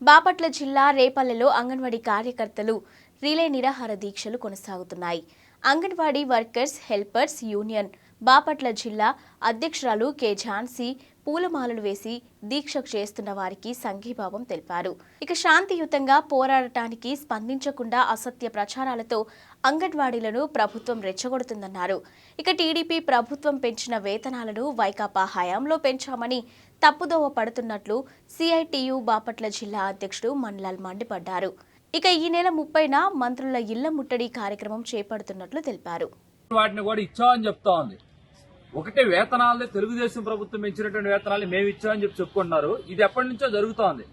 బాపట్ల జిల్లా రేపల్లెలో అంగన్వాడీ కార్యకర్తలు రిలే నిరాహార దీక్షలు కొనసాగుతున్నాయి. Anganwadi workers helpers union Bapatla జిల్లా అధ్యక్షురాలు కె ఝాన్సీ పూలమాలలు వేసి దీక్ష చేస్తున్న వారికి సంఘీభావం తెలిపారు. ఇక శాంతియుతంగా పోరాడటానికి స్పందించకుండా అసత్య ప్రచారాలతో అంగన్వాడీలను ప్రభుత్వం రెచ్చగొడుతుందన్నారు. ఇక టీడీపీ ప్రభుత్వం పెంచిన వేతనాలను వైకాపా హయాంలో పెంచామని తప్పుదోవ పడుతున్నట్లు సిఐటియు బాపట్ల జిల్లా అధ్యక్షుడు మన్లాల్ మండిపడ్డారు. ఇక ఈ నెల 30న మంత్రుల ఇళ్ల ముట్టడి కార్యక్రమం చేపడుతున్నట్లు తెలిపారు. వాటిని కూడా ఇచ్చామని చెప్తా ఉంది. ఒకటే వేతనాలు తెలుగుదేశం ప్రభుత్వం పెంచినటువంటి వేతనాలు మేము ఇచ్చామని చెప్పుకుంటున్నారు. ఇది ఎప్పటి నుంచో జరుగుతోంది.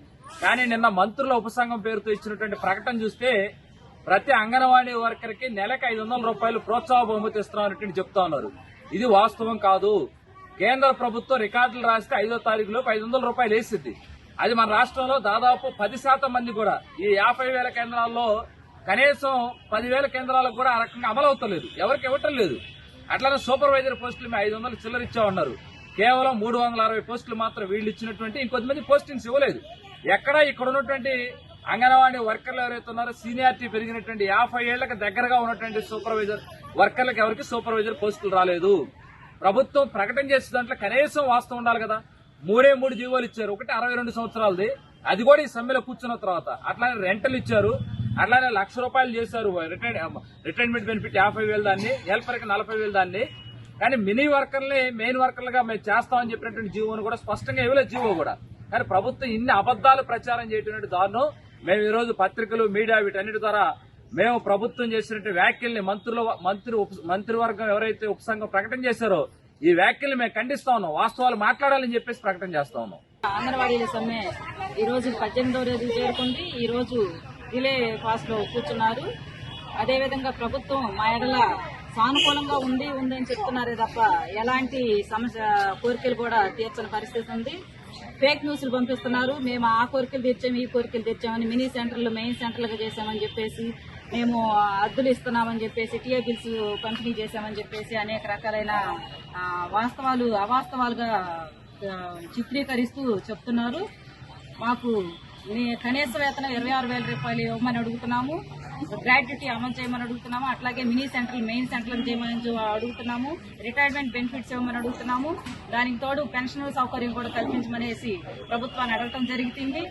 కానీ నిన్న మంత్రుల ఉపసంఘం పేరుతో ఇచ్చినటువంటి ప్రకటన చూస్తే ప్రతి అంగన్వాడీ వర్కర్ కి నెలకు 500 రూపాయలు ప్రోత్సాహ బహుమతి ఇస్తున్నారని చెప్తా ఉన్నారు. ఇది వాస్తవం కాదు. కేంద్ర ప్రభుత్వం రికార్డులు రాస్తే 5వ తారీఖులోపు 500 రూపాయలు వేసింది. అది మన రాష్ట్రంలో దాదాపు 10% మంది కూడా ఈ 50,000 కేంద్రాల్లో కనీసం 10,000 కేంద్రాలకు కూడా ఆ రకంగా అమలు అవుతలేదు. ఎవరికి ఇవ్వటం లేదు. అట్లానే సూపర్వైజర్ పోస్టులు మేము 500 చిల్లర ఇచ్చామన్నారు. కేవలం 360 పోస్టులు మాత్రం వీళ్ళు ఇచ్చినటువంటి ఇంకొద్దిమంది పోస్టింగ్స్ ఇవ్వలేదు. ఎక్కడ ఇక్కడ ఉన్నటువంటి అంగన్వాడీ వర్కర్లు ఎవరైతే ఉన్నారో సీనియారిటీ పెరిగినటువంటి 50 ఏళ్లకు దగ్గరగా ఉన్నటువంటి సూపర్వైజర్ వర్కర్లకు ఎవరికి సూపర్వైజర్ పోస్టులు రాలేదు. ప్రభుత్వం ప్రకటన చేసే దాంట్లో కనీసం వాస్తవం ఉండాలి కదా. 3 జీవోలు ఇచ్చారు. ఒకటి 62 సంవత్సరాలది, అది కూడా ఈ సమ్మెలో కూర్చున్న తర్వాత. అట్లానే రెంటలు ఇచ్చారు. అట్లానే ₹1,00,000 చేశారు రిటైర్మెంట్ బెనిఫిట్ 50,000 దాన్ని, హెల్పర్కి 40,000 దాన్ని. కానీ మినీ వర్కర్ని మెయిన్ వర్కర్లుగా మేము చేస్తామని చెప్పినటువంటి జీవోను కూడా స్పష్టంగా ఇవ్వలేదు. జీవో కూడా. కానీ ప్రభుత్వం ఇన్ని అబద్దాలు ప్రచారం చేయటువంటి దారుణం. మేము ఈ రోజు పత్రికలు మీడియా వీటన్నిటి ద్వారా మేము ప్రభుత్వం చేసినటువంటి వ్యాఖ్యల్ని మంత్రివర్గం ఎవరైతే ఉపసంఘం ప్రకటన చేశారో ఈ వ్యాఖ్యల్ని మేము ఖండిస్తా ఉన్నాం. వాస్తవాలు మాట్లాడాలని చెప్పేసి ప్రకటన చేస్తా ఉన్నాం. అంగన్వాడీల సమ్మె ఈ రోజు 18వ రోజు చేరుకుంది. ఈ రోజు రిలే ఫాస్ట్ లో కూర్చున్నారు. అదేవిధంగా ప్రభుత్వం మా ఎడల సానుకూలంగా ఉందని చెప్తున్నారే తప్ప ఎలాంటి సమస్య కోరికలు కూడా తీర్చని పరిస్థితి ఉంది. ఫేక్ న్యూస్లు పంపిస్తున్నారు. మేము ఆ కోరికలు తెచ్చాము, ఈ కోరికలు తెచ్చామని, మినీ సెంటర్లు మెయిన్ సెంటర్లుగా చేశామని చెప్పేసి, మేము అద్దులు ఇస్తున్నామని చెప్పేసి, టీఏ బిల్స్ పంపిణీ చేశామని చెప్పేసి అనేక రకాలైన వాస్తవాలు అవాస్తవాలుగా చిత్రీకరిస్తూ చెప్తున్నారు. మాకు కనీస వేతనం 26,000 రూపాయలు ఇవ్వమని అడుగుతున్నాము. గ్రాట్యుటీ అమలు చేయమని అడుగుతున్నాము. అట్లాగే మినీ సెంటర్లు మెయిన్ సెంటర్లు చేయమని అడుగుతున్నాము. రిటైర్మెంట్ బెనిఫిట్స్ ఇవ్వమని అడుగుతున్నాము. దానికి తోడు పెన్షన్ సౌకర్యం కూడా కల్పించమనేసి ప్రభుత్వాన్ని అడగటం జరుగుతుంది.